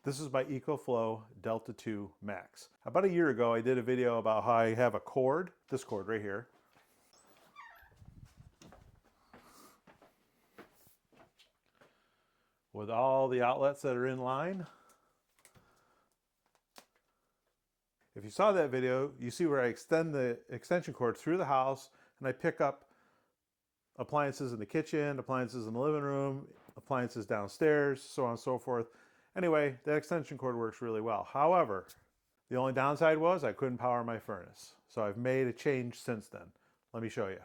This is by EcoFlow DELTA 2 Max. About a year ago, I did a video about how I have a cord, this cord right here. With all the outlets that are in line. If you saw that video, you see where I extend the extension cord through the house and I pick up appliances in the kitchen, appliances in the living room, appliances downstairs, so on and so forth. Anyway, that extension cord works really well. However, the only downside was I couldn't power my furnace. So I've made a change since then. Let me show you.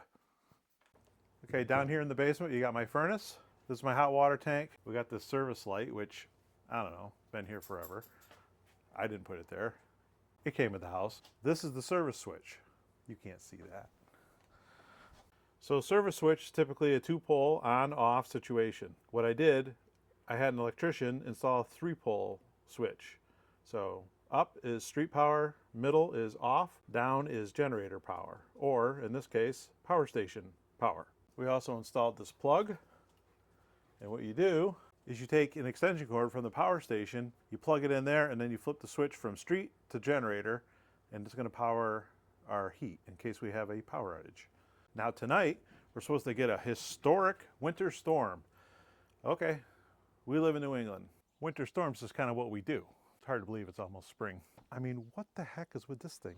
Okay, down here in the basement, you got my furnace. This is my hot water tank. We got this service light, which, I don't know, been here forever. I didn't put it there. It came with the house. This is the service switch. You can't see that. So service switch is typically a 2-pole on-off situation. What I did, I had an electrician install a 3-pole switch. So up is street power, middle is off, down is generator power, or in this case, power station power. We also installed this plug, and what you do is you take an extension cord from the power station, you plug it in there, and then you flip the switch from street to generator, and it's going to power our heat in case we have a power outage. Now tonight, we're supposed to get a historic winter storm. Okay, we live in New England. Winter storms is kind of what we do. It's hard to believe it's almost spring. I mean, what the heck is with this thing?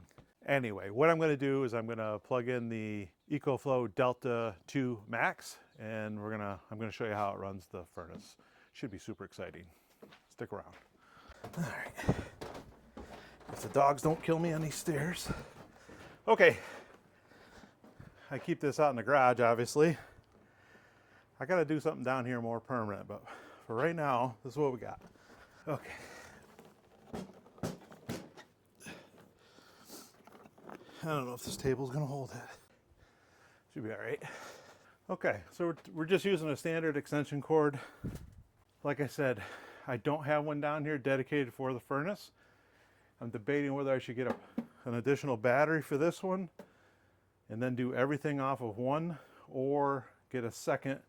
Anyway, what I'm going to do is I'm going to plug in the EcoFlow DELTA 2 Max, and I'm going to show you how it runs the furnace. Should be super exciting. Stick around. All right. If the dogs don't kill me on these stairs. Okay. I keep this out in the garage, obviously. I got to do something down here more permanent, but for right now, this is what we got. Okay. I don't know if this table's going to hold it. Should be all right. Okay, so we're just using a standard extension cord. Like I said, I don't have one down here dedicated for the furnace. I'm debating whether I should get an additional battery for this one and then do everything off of one, or get a second,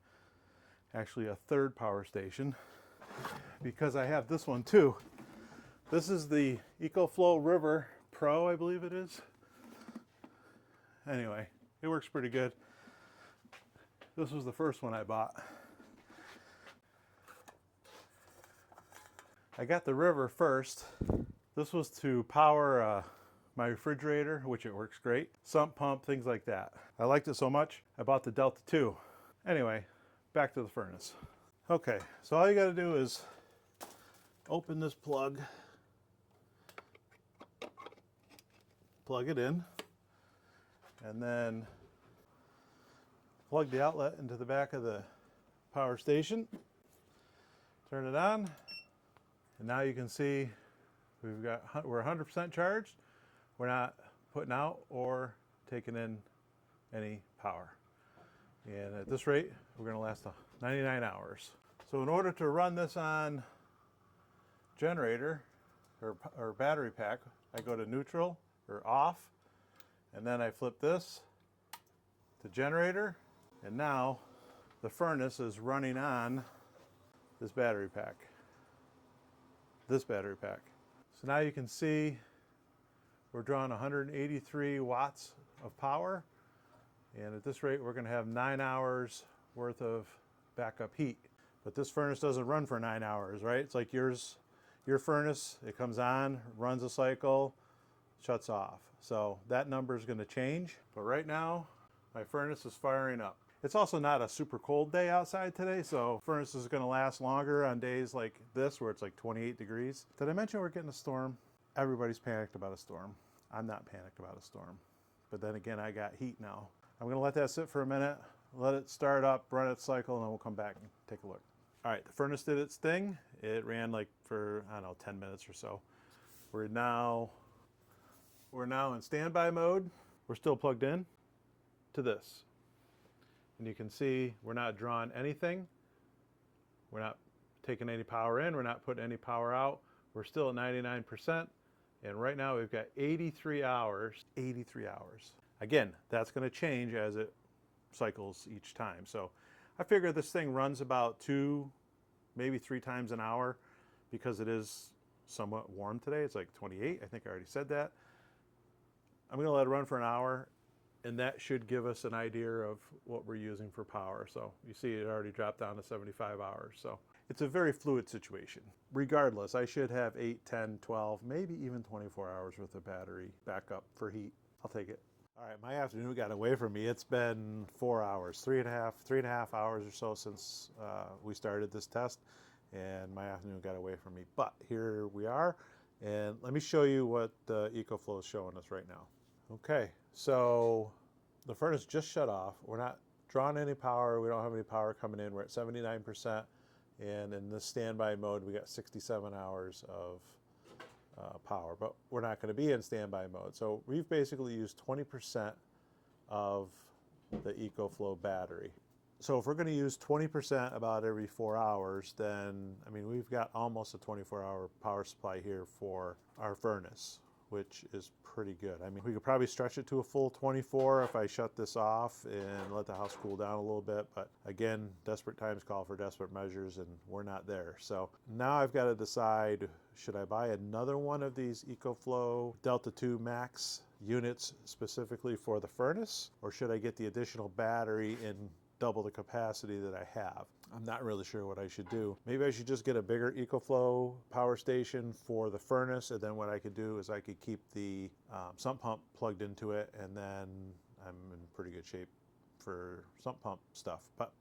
actually a third power station, because I have this one too. This is the EcoFlow River Pro, I believe it is. Anyway, it works pretty good. This was the first one I bought. I got the River first. This was to power my refrigerator, which it works great. Sump pump, things like that. I liked it so much, I bought the Delta 2. Anyway, back to the furnace. Okay, so all you gotta do is open this plug, plug it in, and then plug the outlet into the back of the power station. Turn it on, and now you can see we're 100% charged. We're not putting out or taking in any power. And at this rate, we're going to last 99 hours. So in order to run this on generator or battery pack, I go to neutral or off, and then I flip this to generator, and now the furnace is running on this battery pack. So now you can see we're drawing 183 watts of power, and at this rate we're going to have 9 hours worth of backup heat. But this furnace doesn't run for 9 hours, right? It's like your furnace, it comes on, runs a cycle, shuts off. So that number is going to change, but right now my furnace is firing up. It's also not a super cold day outside today, so furnace is going to last longer on days like this where it's like 28 degrees. Did I mention we're getting a storm? Everybody's panicked about a storm. I'm not panicked about a storm. But then again, I got heat now. I'm going to let that sit for a minute, let it start up, run its cycle, and then we'll come back and take a look. All right, the furnace did its thing. It ran like for, I don't know, 10 minutes or so. We're now in standby mode. We're still plugged in to this. And you can see we're not drawing anything. We're not taking any power in. We're not putting any power out. We're still at 99%. And right now we've got 83 hours. 83 hours. Again, that's going to change as it cycles each time. So I figure this thing runs about 2, maybe 3 times an hour because it is somewhat warm today. It's like 28. I think I already said that. I'm going to let it run for an hour, and that should give us an idea of what we're using for power. So you see it already dropped down to 75 hours. So it's a very fluid situation. Regardless, I should have 8, 10, 12, maybe even 24 hours worth of battery backup for heat. I'll take it. All right, my afternoon got away from me. It's been 4 hours, three and a half hours or so since we started this test, and my afternoon got away from me. But here we are, and let me show you what the EcoFlow is showing us right now. Okay, so the furnace just shut off. We're not drawing any power. We don't have any power coming in. We're at 79%, and in this standby mode, we got 67 hours of power, but we're not going to be in standby mode. So we've basically used 20% of the EcoFlow battery. So if we're going to use 20% about every 4 hours, then I mean we've got almost a 24-hour power supply here for our furnace, which is pretty good. I mean, we could probably stretch it to a full 24 if I shut this off and let the house cool down a little bit. But again, desperate times call for desperate measures, and we're not there. So now I've got to decide, should I buy another one of these EcoFlow Delta 2 Max units specifically for the furnace, or should I get the additional battery and double the capacity that I have? I'm not really sure what I should do. Maybe I should just get a bigger EcoFlow power station for the furnace, and then what I could do is I could keep the sump pump plugged into it, and then I'm in pretty good shape for sump pump stuff. But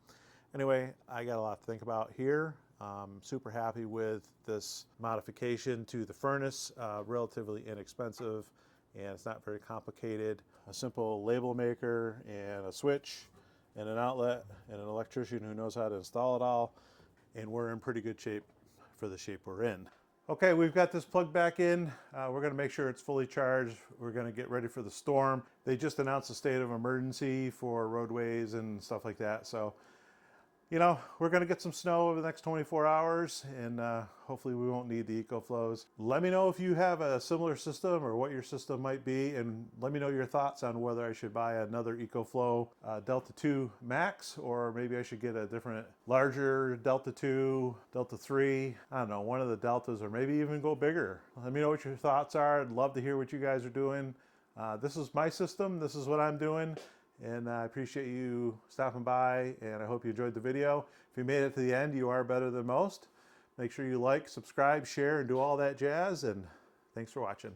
anyway, I got a lot to think about here. I'm super happy with this modification to the furnace, relatively inexpensive, and it's not very complicated. A simple label maker and a switch and an outlet and an electrician who knows how to install it all, and we're in pretty good shape for the shape we're in. Okay, we've got this plugged back in. We're going to make sure it's fully charged. We're going to get ready for the storm. They just announced a state of emergency for roadways and stuff like that. So, you know, we're going to get some snow over the next 24 hours, and hopefully we won't need the EcoFlows. Let me know if you have a similar system or what your system might be, and let me know your thoughts on whether I should buy another EcoFlow Delta 2 Max, or maybe I should get a different, larger Delta 2, Delta 3, I don't know, one of the Deltas, or maybe even go bigger. Let me know what your thoughts are. I'd love to hear what you guys are doing. This is my system. This is what I'm doing. And I appreciate you stopping by, and I hope you enjoyed the video. If you made it to the end, you are better than most. Make sure you like, subscribe, share, and do all that jazz, and thanks for watching.